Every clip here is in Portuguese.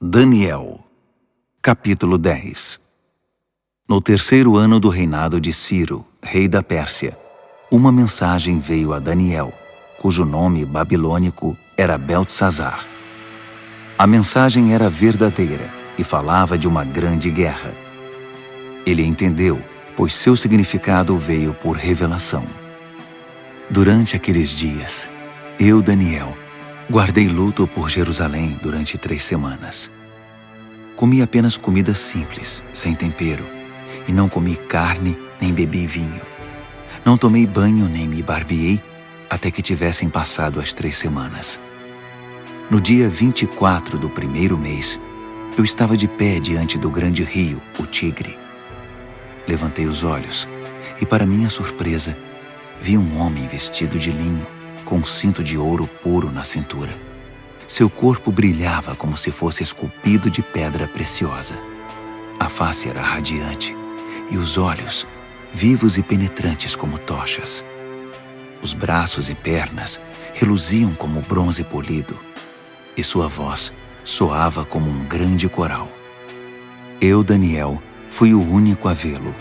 Daniel, capítulo 10. No terceiro ano do reinado de Ciro, rei da Pérsia, uma mensagem veio a Daniel, cujo nome babilônico era Beltesazar. A mensagem era verdadeira e falava de uma grande guerra. Ele entendeu, pois seu significado veio por revelação. Durante aqueles dias, eu, Daniel, guardei luto por Jerusalém durante 3 semanas. Comi apenas comida simples, sem tempero, e não comi carne nem bebi vinho. Não tomei banho nem me barbeei até que tivessem passado as 3 semanas. No dia 24 do primeiro mês, eu estava de pé diante do grande rio, o Tigre. Levantei os olhos e, para minha surpresa, vi um homem vestido de linho, com um cinto de ouro puro na cintura. Seu corpo brilhava como se fosse esculpido de pedra preciosa. A face era radiante e os olhos, vivos e penetrantes como tochas. Os braços e pernas reluziam como bronze polido e sua voz soava como um grande coral. Eu, Daniel, fui o único a vê-lo.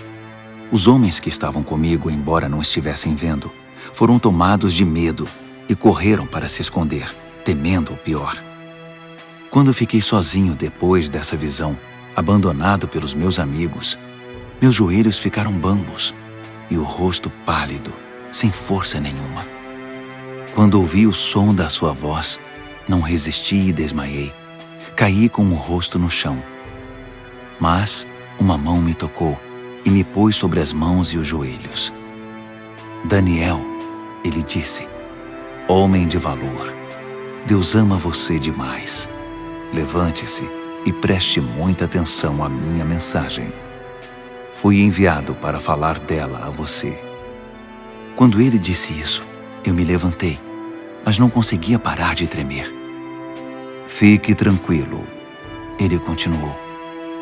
Os homens que estavam comigo, embora não estivessem vendo, foram tomados de medo e correram para se esconder, temendo o pior. Quando fiquei sozinho depois dessa visão, abandonado pelos meus amigos, meus joelhos ficaram bambos e o rosto pálido, sem força nenhuma. Quando ouvi o som da sua voz, não resisti e desmaiei. Caí com o rosto no chão. Mas uma mão me tocou e me pôs sobre as mãos e os joelhos. Daniel, ele disse, homem de valor, Deus ama você demais. Levante-se e preste muita atenção à minha mensagem. Fui enviado para falar dela a você. Quando ele disse isso, eu me levantei, mas não conseguia parar de tremer. Fique tranquilo, ele continuou.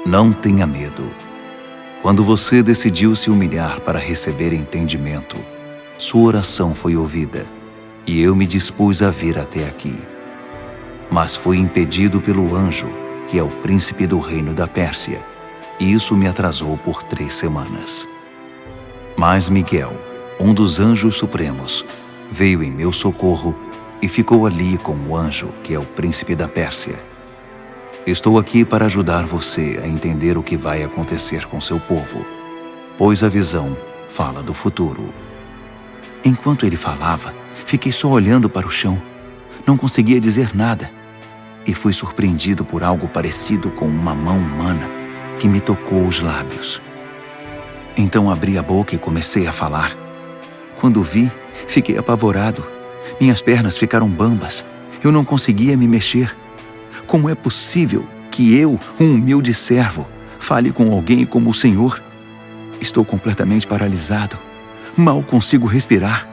Não tenha medo. Quando você decidiu se humilhar para receber entendimento, sua oração foi ouvida, e eu me dispus a vir até aqui. Mas fui impedido pelo anjo, que é o príncipe do reino da Pérsia, e isso me atrasou por 3 semanas. Mas Miguel, um dos anjos supremos, veio em meu socorro e ficou ali com o anjo, que é o príncipe da Pérsia. Estou aqui para ajudar você a entender o que vai acontecer com seu povo, pois a visão fala do futuro. Enquanto ele falava, fiquei só olhando para o chão. Não conseguia dizer nada. E fui surpreendido por algo parecido com uma mão humana que me tocou os lábios. Então abri a boca e comecei a falar. Quando vi, fiquei apavorado. Minhas pernas ficaram bambas. Eu não conseguia me mexer. Como é possível que eu, um humilde servo, fale com alguém como o Senhor? Estou completamente paralisado. Mal consigo respirar.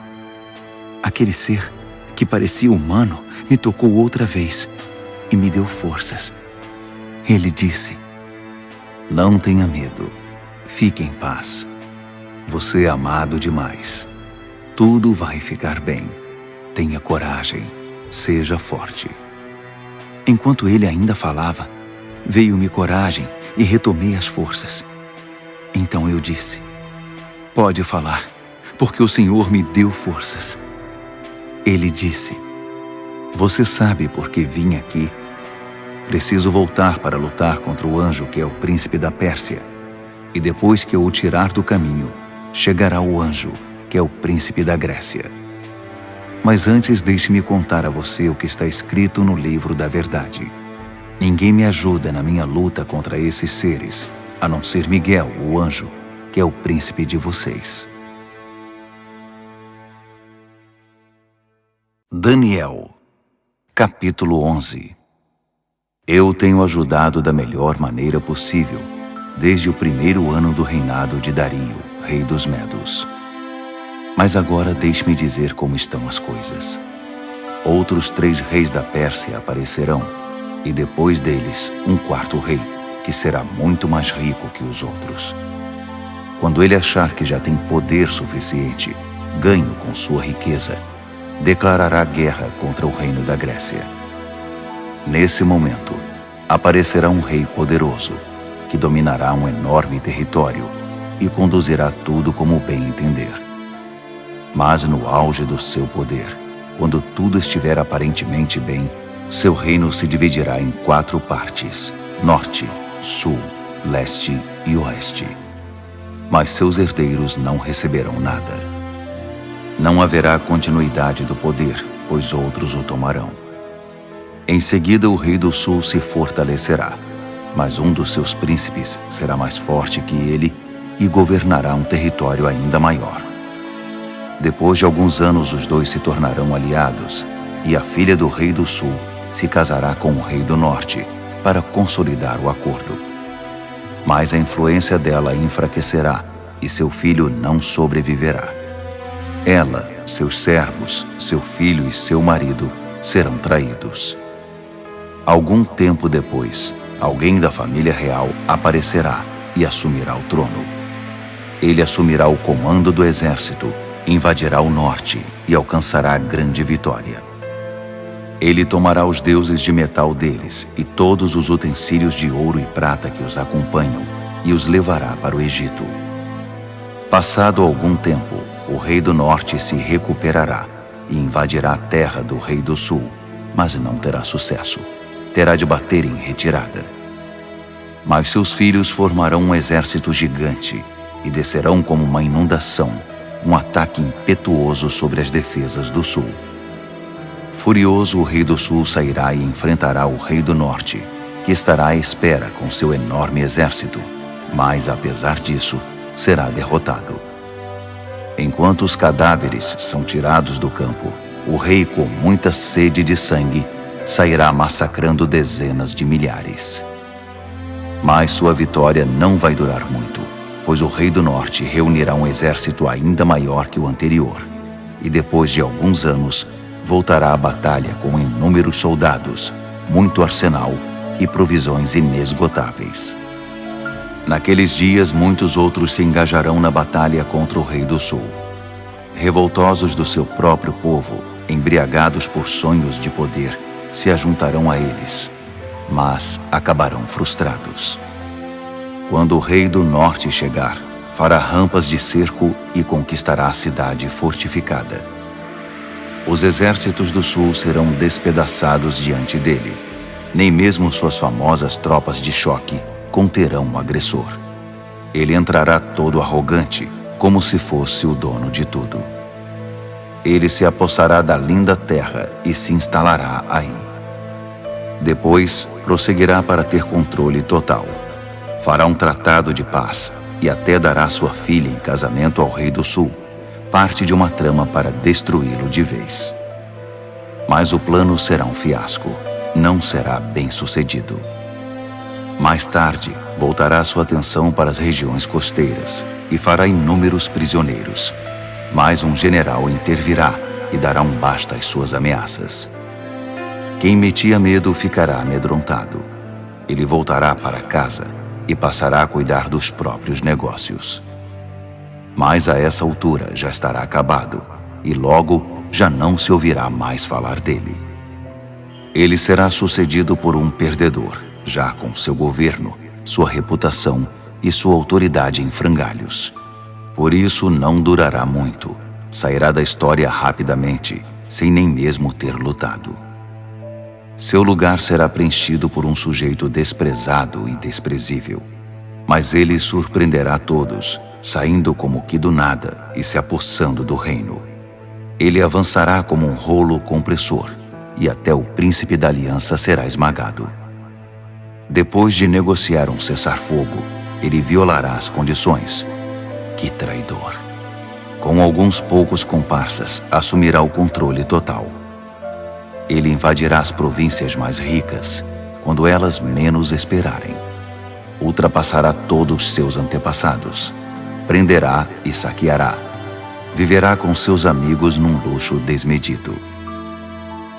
Aquele ser, que parecia humano, me tocou outra vez e me deu forças. Ele disse, não tenha medo, fique em paz. Você é amado demais. Tudo vai ficar bem. Tenha coragem, seja forte. Enquanto ele ainda falava, veio-me coragem e retomei as forças. Então eu disse, pode falar, porque o Senhor me deu forças. Ele disse, você sabe por que vim aqui? Preciso voltar para lutar contra o anjo que é o príncipe da Pérsia. E depois que eu o tirar do caminho, chegará o anjo que é o príncipe da Grécia. Mas antes deixe-me contar a você o que está escrito no livro da verdade. Ninguém me ajuda na minha luta contra esses seres, a não ser Miguel, o anjo, que é o príncipe de vocês. Daniel, capítulo 11. Eu tenho ajudado da melhor maneira possível, desde o primeiro ano do reinado de Dario, rei dos Medos. Mas agora deixe-me dizer como estão as coisas. Outros 3 reis da Pérsia aparecerão, e depois deles um 4º rei, que será muito mais rico que os outros. Quando ele achar que já tem poder suficiente, ganho com sua riqueza, declarará guerra contra o reino da Grécia. Nesse momento, aparecerá um rei poderoso, que dominará um enorme território e conduzirá tudo como bem entender. Mas no auge do seu poder, quando tudo estiver aparentemente bem, seu reino se dividirá em 4 partes: norte, sul, leste e oeste. Mas seus herdeiros não receberão nada. Não haverá continuidade do poder, pois outros o tomarão. Em seguida, o rei do sul se fortalecerá, mas um dos seus príncipes será mais forte que ele e governará um território ainda maior. Depois de alguns anos, os dois se tornarão aliados, e a filha do rei do sul se casará com o rei do norte para consolidar o acordo. Mas a influência dela enfraquecerá e seu filho não sobreviverá. Ela, seus servos, seu filho e seu marido serão traídos. Algum tempo depois, alguém da família real aparecerá e assumirá o trono. Ele assumirá o comando do exército, invadirá o norte e alcançará grande vitória. Ele tomará os deuses de metal deles e todos os utensílios de ouro e prata que os acompanham e os levará para o Egito. Passado algum tempo, o rei do norte se recuperará e invadirá a terra do rei do sul, mas não terá sucesso. Terá de bater em retirada. Mas seus filhos formarão um exército gigante e descerão como uma inundação, um ataque impetuoso sobre as defesas do sul. Furioso, o rei do sul sairá e enfrentará o rei do norte, que estará à espera com seu enorme exército, mas, apesar disso, será derrotado. Enquanto os cadáveres são tirados do campo, o rei, com muita sede de sangue, sairá massacrando dezenas de milhares. Mas sua vitória não vai durar muito, pois o rei do norte reunirá um exército ainda maior que o anterior, e depois de alguns anos, voltará à batalha com inúmeros soldados, muito arsenal e provisões inesgotáveis. Naqueles dias, muitos outros se engajarão na batalha contra o rei do sul. Revoltosos do seu próprio povo, embriagados por sonhos de poder, se ajuntarão a eles, mas acabarão frustrados. Quando o rei do norte chegar, fará rampas de cerco e conquistará a cidade fortificada. Os exércitos do sul serão despedaçados diante dele. Nem mesmo suas famosas tropas de choque conterão o agressor. Ele entrará todo arrogante, como se fosse o dono de tudo. Ele se apossará da linda terra e se instalará aí. Depois, prosseguirá para ter controle total. Fará um tratado de paz e até dará sua filha em casamento ao rei do sul, parte de uma trama para destruí-lo de vez. Mas o plano será um fiasco, não será bem-sucedido. Mais tarde, voltará sua atenção para as regiões costeiras e fará inúmeros prisioneiros. Mas um general intervirá e dará um basta às suas ameaças. Quem metia medo ficará amedrontado. Ele voltará para casa e passará a cuidar dos próprios negócios. Mas a essa altura já estará acabado, e logo já não se ouvirá mais falar dele. Ele será sucedido por um perdedor, já com seu governo, sua reputação e sua autoridade em frangalhos. Por isso não durará muito, sairá da história rapidamente, sem nem mesmo ter lutado. Seu lugar será preenchido por um sujeito desprezado e desprezível. Mas ele surpreenderá todos, saindo como que do nada e se apossando do reino. Ele avançará como um rolo compressor, e até o príncipe da aliança será esmagado. Depois de negociar um cessar-fogo, ele violará as condições. Que traidor! Com alguns poucos comparsas, assumirá o controle total. Ele invadirá as províncias mais ricas, quando elas menos esperarem. Ultrapassará todos seus antepassados. Prenderá e saqueará. Viverá com seus amigos num luxo desmedido.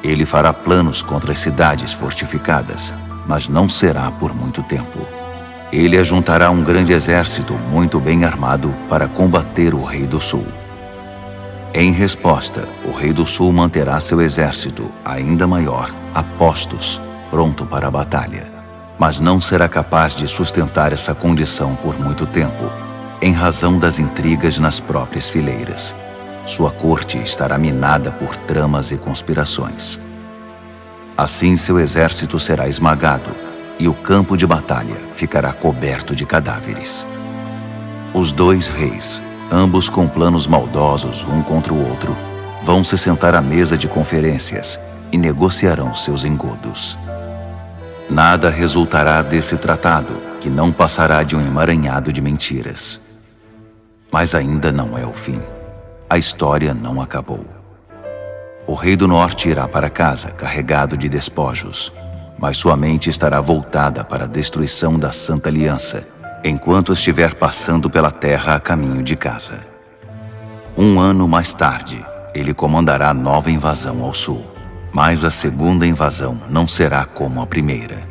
Ele fará planos contra as cidades fortificadas, mas não será por muito tempo. Ele ajuntará um grande exército muito bem armado para combater o rei do sul. Em resposta, o rei do sul manterá seu exército, ainda maior, a postos, pronto para a batalha. mas não será capaz de sustentar essa condição por muito tempo, em razão das intrigas nas próprias fileiras. Sua corte estará minada por tramas e conspirações. Assim seu exército será esmagado, e o campo de batalha ficará coberto de cadáveres. Os dois reis, ambos com planos maldosos um contra o outro, vão se sentar à mesa de conferências e negociarão seus engodos. Nada resultará desse tratado, que não passará de um emaranhado de mentiras. Mas ainda não é o fim. A história não acabou. O rei do norte irá para casa carregado de despojos, mas sua mente estará voltada para a destruição da Santa Aliança, enquanto estiver passando pela terra a caminho de casa. 1 ano mais tarde, ele comandará nova invasão ao sul, mas a segunda invasão não será como a primeira.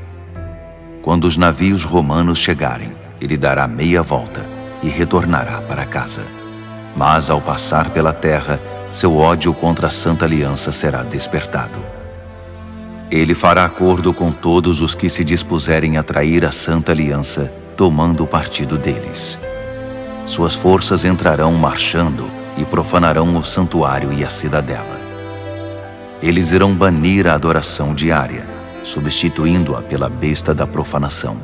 Quando os navios romanos chegarem, ele dará meia volta e retornará para casa. Mas ao passar pela terra, seu ódio contra a Santa Aliança será despertado. Ele fará acordo com todos os que se dispuserem a trair a Santa Aliança, tomando o partido deles. Suas forças entrarão marchando e profanarão o santuário e a cidadela. Eles irão banir a adoração diária, substituindo-a pela besta da profanação.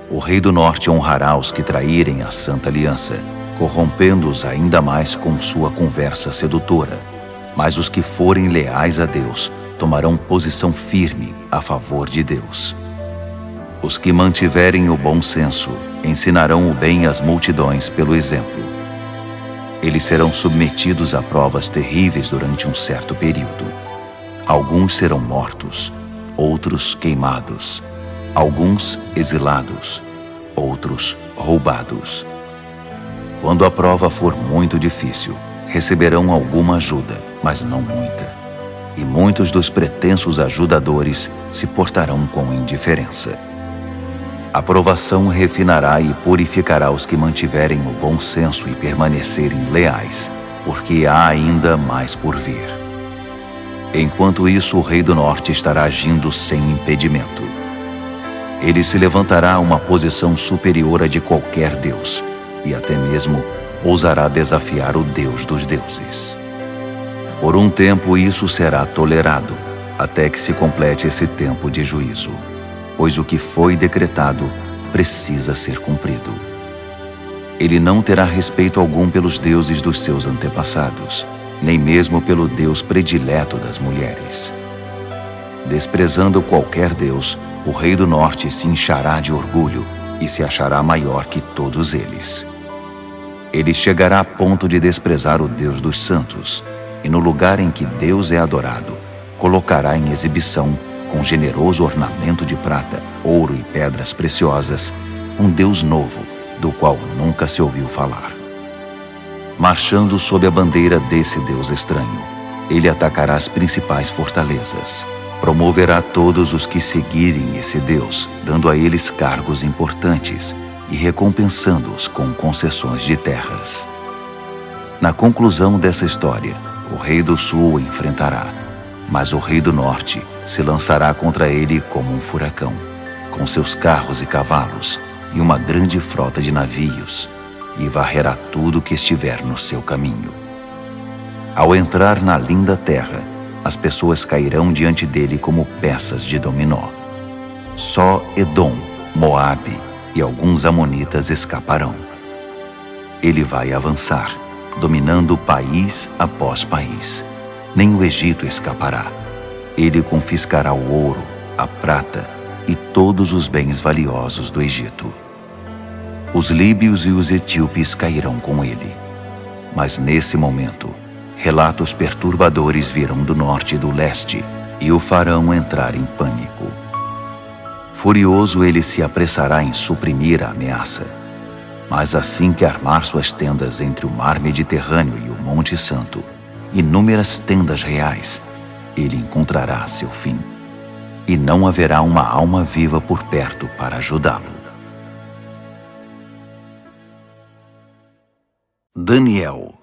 O rei do norte honrará os que traírem a Santa Aliança, corrompendo-os ainda mais com sua conversa sedutora. Mas os que forem leais a Deus tomarão posição firme a favor de Deus. Os que mantiverem o bom senso ensinarão o bem às multidões pelo exemplo. Eles serão submetidos a provas terríveis durante um certo período. Alguns serão mortos, outros queimados, alguns exilados, outros roubados. Quando a prova for muito difícil, receberão alguma ajuda, mas não muita. E muitos dos pretensos ajudadores se portarão com indiferença. A provação refinará e purificará os que mantiverem o bom senso e permanecerem leais, porque há ainda mais por vir. Enquanto isso, o rei do norte estará agindo sem impedimento. Ele se levantará a uma posição superior à de qualquer deus, e até mesmo ousará desafiar o Deus dos deuses. Por um tempo isso será tolerado, até que se complete esse tempo de juízo, pois o que foi decretado precisa ser cumprido. Ele não terá respeito algum pelos deuses dos seus antepassados, nem mesmo pelo Deus predileto das mulheres. Desprezando qualquer deus, o rei do norte se inchará de orgulho e se achará maior que todos eles. Ele chegará a ponto de desprezar o Deus dos santos, e no lugar em que Deus é adorado, colocará em exibição, com generoso ornamento de prata, ouro e pedras preciosas, um Deus novo, do qual nunca se ouviu falar. Marchando sob a bandeira desse Deus estranho, ele atacará as principais fortalezas. Promoverá todos os que seguirem esse Deus, dando a eles cargos importantes e recompensando-os com concessões de terras. Na conclusão dessa história, o rei do sul o enfrentará, mas o rei do norte se lançará contra ele como um furacão, com seus carros e cavalos e uma grande frota de navios, e varrerá tudo que estiver no seu caminho. Ao entrar na linda terra, as pessoas cairão diante dele como peças de dominó. Só Edom, Moabe e alguns amonitas escaparão. Ele vai avançar, dominando país após país. Nem o Egito escapará. Ele confiscará o ouro, a prata e todos os bens valiosos do Egito. Os líbios e os etíopes cairão com ele. Mas nesse momento, relatos perturbadores virão do norte e do leste e o farão entrar em pânico. Furioso, ele se apressará em suprimir a ameaça. Mas assim que armar suas tendas entre o mar Mediterrâneo e o Monte Santo, inúmeras tendas reais, ele encontrará seu fim. E não haverá uma alma viva por perto para ajudá-lo. Daniel,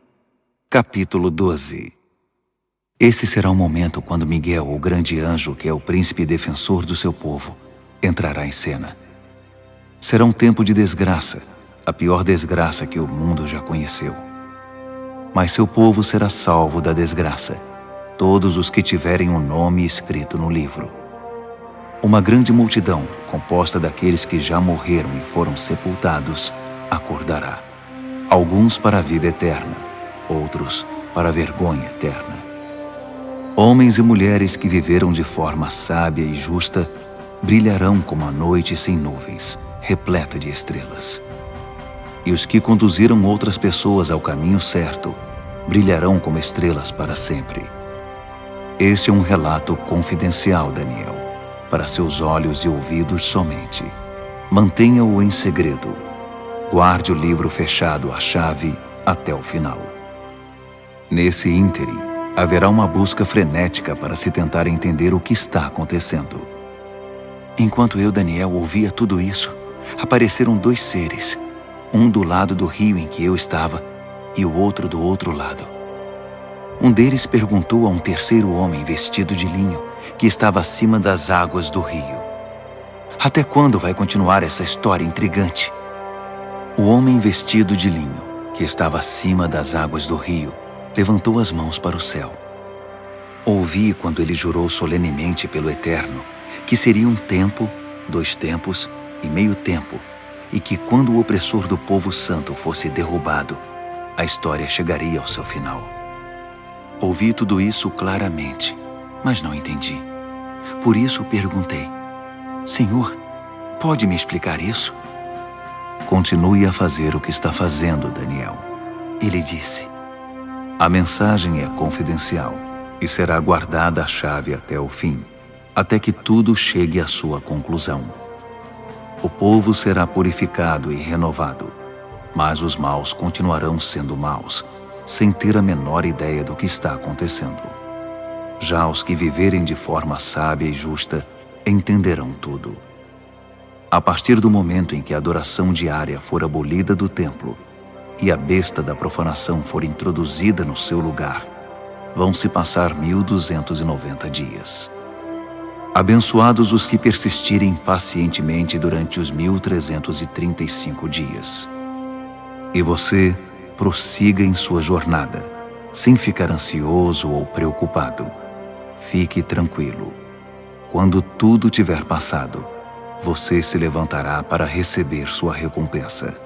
capítulo 12. Esse será o momento quando Miguel, o grande anjo, que é o príncipe defensor do seu povo, entrará em cena. Será um tempo de desgraça, a pior desgraça que o mundo já conheceu. Mas seu povo será salvo da desgraça, todos os que tiverem o nome escrito no livro. Uma grande multidão, composta daqueles que já morreram e foram sepultados, acordará. Alguns para a vida eterna, outros para a vergonha eterna. Homens e mulheres que viveram de forma sábia e justa brilharão como a noite sem nuvens, repleta de estrelas. E os que conduziram outras pessoas ao caminho certo brilharão como estrelas para sempre. Este é um relato confidencial, Daniel, para seus olhos e ouvidos somente. Mantenha-o em segredo. Guarde o livro fechado à chave até o final. Nesse ínterim, haverá uma busca frenética para se tentar entender o que está acontecendo. Enquanto eu, Daniel, ouvia tudo isso, apareceram 2 seres, um do lado do rio em que eu estava e o outro do outro lado. Um deles perguntou a um terceiro homem vestido de linho que estava acima das águas do rio: até quando vai continuar essa história intrigante? O homem vestido de linho, que estava acima das águas do rio, levantou as mãos para o céu. Ouvi quando ele jurou solenemente pelo Eterno que seria um tempo, 2 tempos e meio tempo, e que quando o opressor do povo santo fosse derrubado, a história chegaria ao seu final. Ouvi tudo isso claramente, mas não entendi. Por isso perguntei: Senhor, pode me explicar isso? Continue a fazer o que está fazendo, Daniel. Ele disse: a mensagem é confidencial e será guardada a chave até o fim, até que tudo chegue à sua conclusão. O povo será purificado e renovado, mas os maus continuarão sendo maus, sem ter a menor ideia do que está acontecendo. Já os que viverem de forma sábia e justa entenderão tudo. A partir do momento em que a adoração diária for abolida do templo e a besta da profanação for introduzida no seu lugar, vão se passar 1290 dias. Abençoados os que persistirem pacientemente durante os 1335 dias. E você prossiga em sua jornada, sem ficar ansioso ou preocupado. Fique tranquilo. Quando tudo tiver passado, você se levantará para receber sua recompensa.